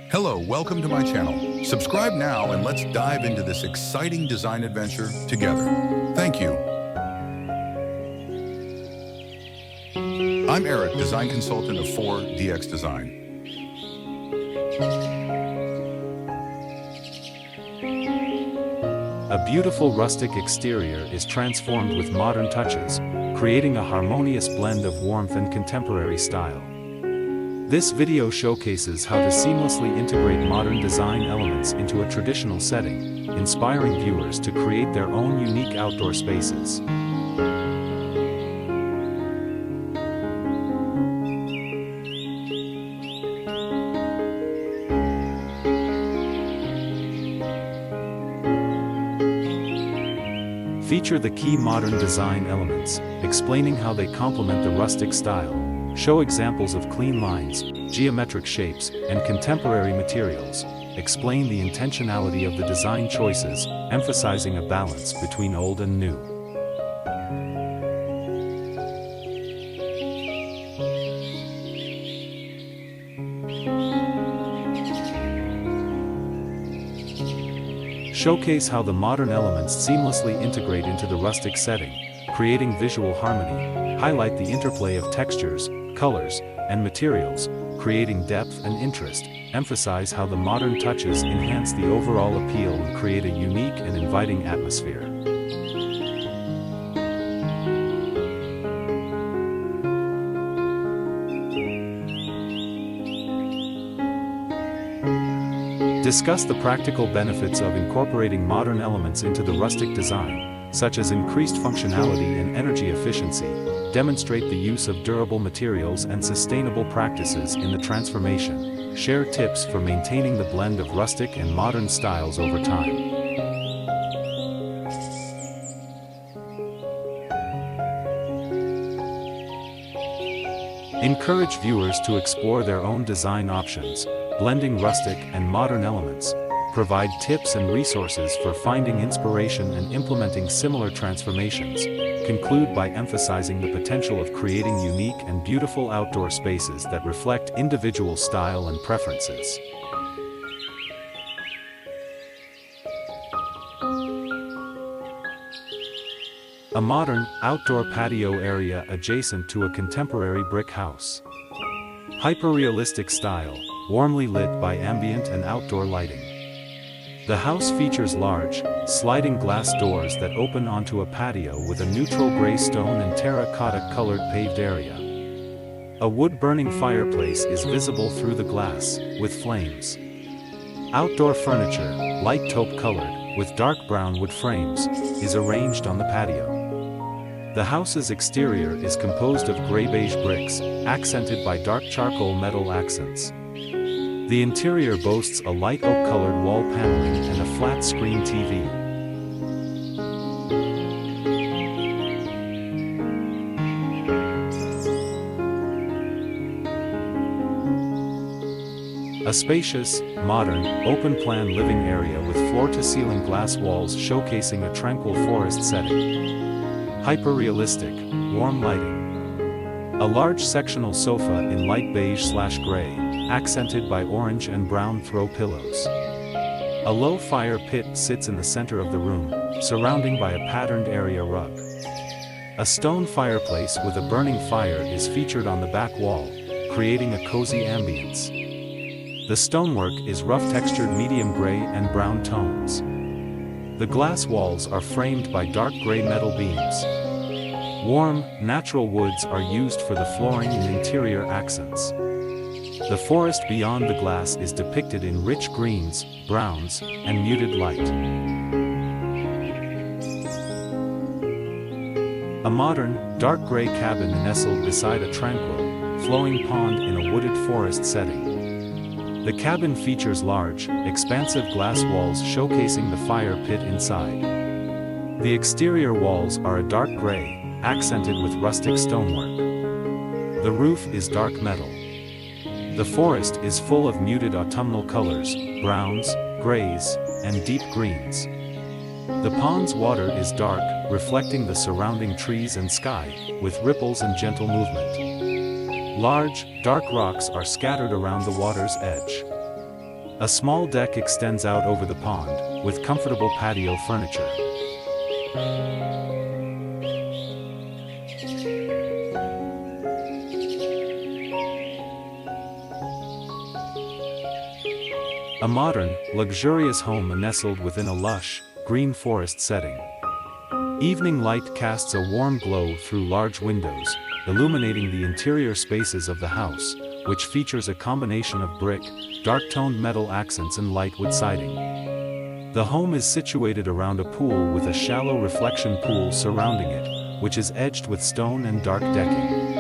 Hello, welcome to my channel. Subscribe now and let's dive into this exciting design adventure together. Thank you. I'm Eric, design consultant of 4DX Design. A beautiful rustic exterior is transformed with modern touches, creating a harmonious blend of warmth and contemporary style. This video showcases how to seamlessly integrate modern design elements into a traditional setting, inspiring viewers to create their own unique outdoor spaces. Feature the key modern design elements, explaining how they complement the rustic style. Show examples of clean lines, geometric shapes, and contemporary materials. Explain the intentionality of the design choices, emphasizing a balance between old and new. Showcase how the modern elements seamlessly integrate into the rustic setting, creating visual harmony. Highlight the interplay of textures, colors, and materials, creating depth and interest. Emphasize how the modern touches enhance the overall appeal and create a unique and inviting atmosphere. Discuss the practical benefits of incorporating modern elements into the rustic design, such as increased functionality and energy efficiency. Demonstrate the use of durable materials and sustainable practices in the transformation. Share tips for maintaining the blend of rustic and modern styles over time. Encourage viewers to explore their own design options, blending rustic and modern elements. Provide tips and resources for finding inspiration and implementing similar transformations. Conclude by emphasizing the potential of creating unique and beautiful outdoor spaces that reflect individual style and preferences. A modern, outdoor patio area adjacent to a contemporary brick house. Hyper-realistic style, warmly lit by ambient and outdoor lighting. The house features large, sliding glass doors that open onto a patio with a neutral gray stone and terracotta-colored paved area. A wood-burning fireplace is visible through the glass, with flames. Outdoor furniture, light taupe-colored, with dark brown wood frames, is arranged on the patio. The house's exterior is composed of gray-beige bricks, accented by dark charcoal metal accents. The interior boasts a light oak-colored wall paneling and a flat-screen TV. A spacious, modern, open-plan living area with floor-to-ceiling glass walls showcasing a tranquil forest setting. Hyper-realistic, warm lighting. A large sectional sofa in light beige/gray, accented by orange and brown throw pillows. A low fire pit sits in the center of the room, surrounding by a patterned area rug. A stone fireplace with a burning fire is featured on the back wall, creating a cozy ambience. The stonework is rough-textured medium gray and brown tones. The glass walls are framed by dark gray metal beams. Warm, natural woods are used for the flooring and interior accents. The forest beyond the glass is depicted in rich greens, browns, and muted light. A modern, dark gray cabin nestled beside a tranquil, flowing pond in a wooded forest setting. The cabin features large, expansive glass walls showcasing the fire pit inside. The exterior walls are a dark gray, accented with rustic stonework. The roof is dark metal. The forest is full of muted autumnal colors, browns, grays, and deep greens. The pond's water is dark, reflecting the surrounding trees and sky, with ripples and gentle movement. Large, dark rocks are scattered around the water's edge. A small deck extends out over the pond, with comfortable patio furniture. A modern, luxurious home nestled within a lush, green forest setting. Evening light casts a warm glow through large windows, illuminating the interior spaces of the house, which features a combination of brick, dark-toned metal accents and light wood siding. The home is situated around a pool with a shallow reflection pool surrounding it, which is edged with stone and dark decking.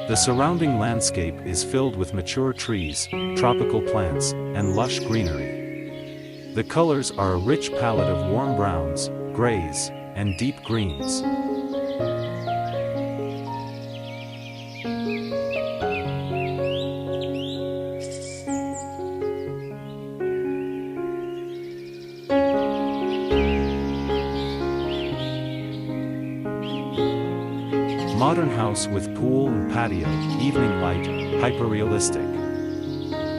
The surrounding landscape is filled with mature trees, tropical plants, and lush greenery. The colors are a rich palette of warm browns, grays, and deep greens. Modern house with pool and patio, evening light, hyper-realistic.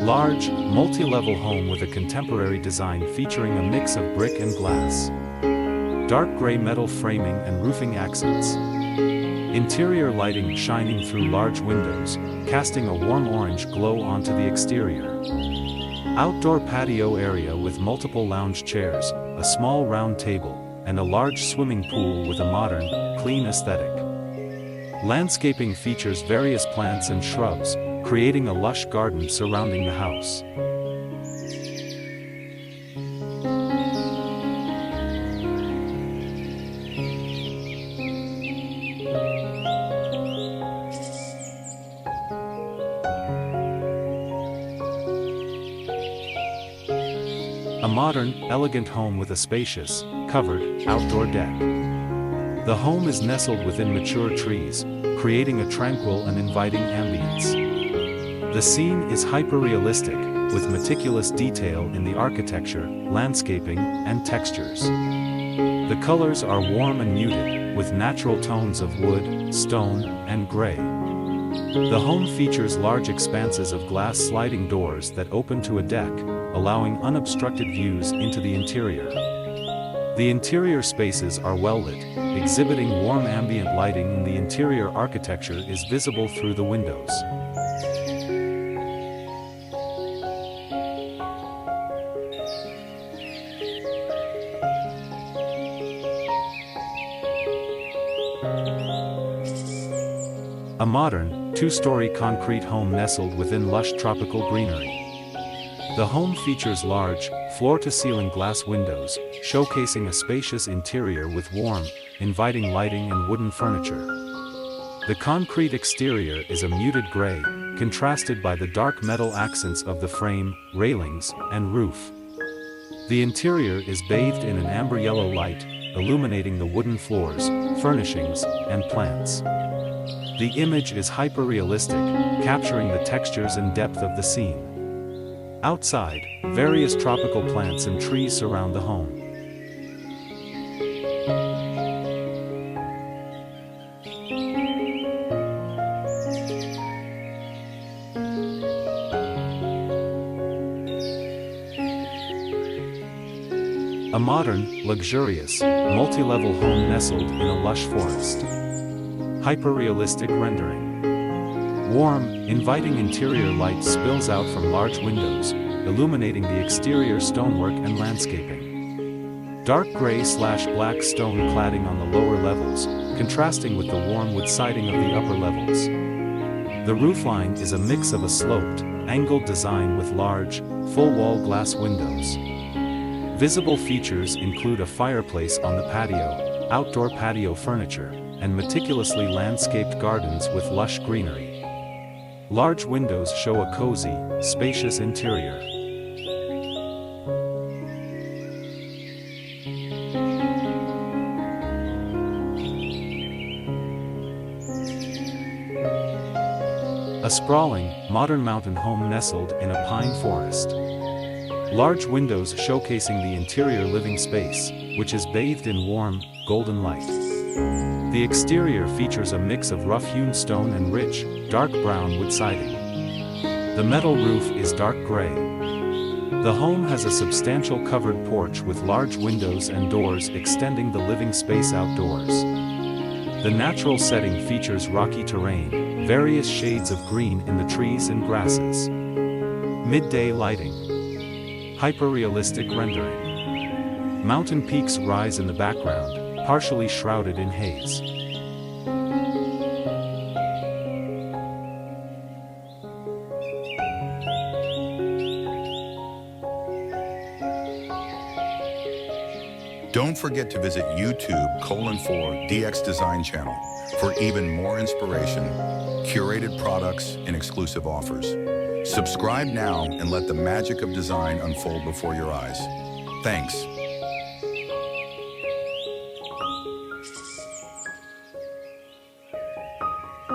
Large, multi-level home with a contemporary design featuring a mix of brick and glass. Dark gray metal framing and roofing accents. Interior lighting shining through large windows, casting a warm orange glow onto the exterior. Outdoor patio area with multiple lounge chairs, a small round table, and a large swimming pool with a modern, clean aesthetic. Landscaping features various plants and shrubs, creating a lush garden surrounding the house. A modern, elegant home with a spacious, covered, outdoor deck. The home is nestled within mature trees, creating a tranquil and inviting ambience. The scene is hyper-realistic, with meticulous detail in the architecture, landscaping, and textures. The colors are warm and muted, with natural tones of wood, stone, and gray. The home features large expanses of glass sliding doors that open to a deck, allowing unobstructed views into the interior. The interior spaces are well lit, exhibiting warm ambient lighting, and the interior architecture is visible through the windows. A modern, two-story concrete home nestled within lush tropical greenery. The home features large, floor-to-ceiling glass windows, showcasing a spacious interior with warm, inviting lighting and wooden furniture. The concrete exterior is a muted gray, contrasted by the dark metal accents of the frame, railings, and roof. The interior is bathed in an amber yellow light, illuminating the wooden floors, furnishings, and plants. The image is hyper-realistic, capturing the textures and depth of the scene. Outside, various tropical plants and trees surround the home. A modern, luxurious, multi-level home nestled in a lush forest. Hyper-realistic rendering. Warm, inviting interior light spills out from large windows, illuminating the exterior stonework and landscaping. Dark gray/black stone cladding on the lower levels, contrasting with the warm wood siding of the upper levels. The roofline is a mix of a sloped, angled design with large, full-wall glass windows. Visible features include a fireplace on the patio, outdoor patio furniture, and meticulously landscaped gardens with lush greenery. Large windows show a cozy, spacious interior. A sprawling, modern mountain home nestled in a pine forest. Large windows showcasing the interior living space, which is bathed in warm, golden light. The exterior features a mix of rough-hewn stone and rich, dark brown wood siding. The metal roof is dark gray. The home has a substantial covered porch with large windows and doors extending the living space outdoors. The natural setting features rocky terrain, various shades of green in the trees and grasses. Midday lighting. Hyper-realistic rendering. Mountain peaks rise in the background, partially shrouded in haze. Don't forget to visit YouTube:4 Design channel for even more inspiration, curated products, and exclusive offers. Subscribe now and let the magic of design unfold before your eyes. Thanks.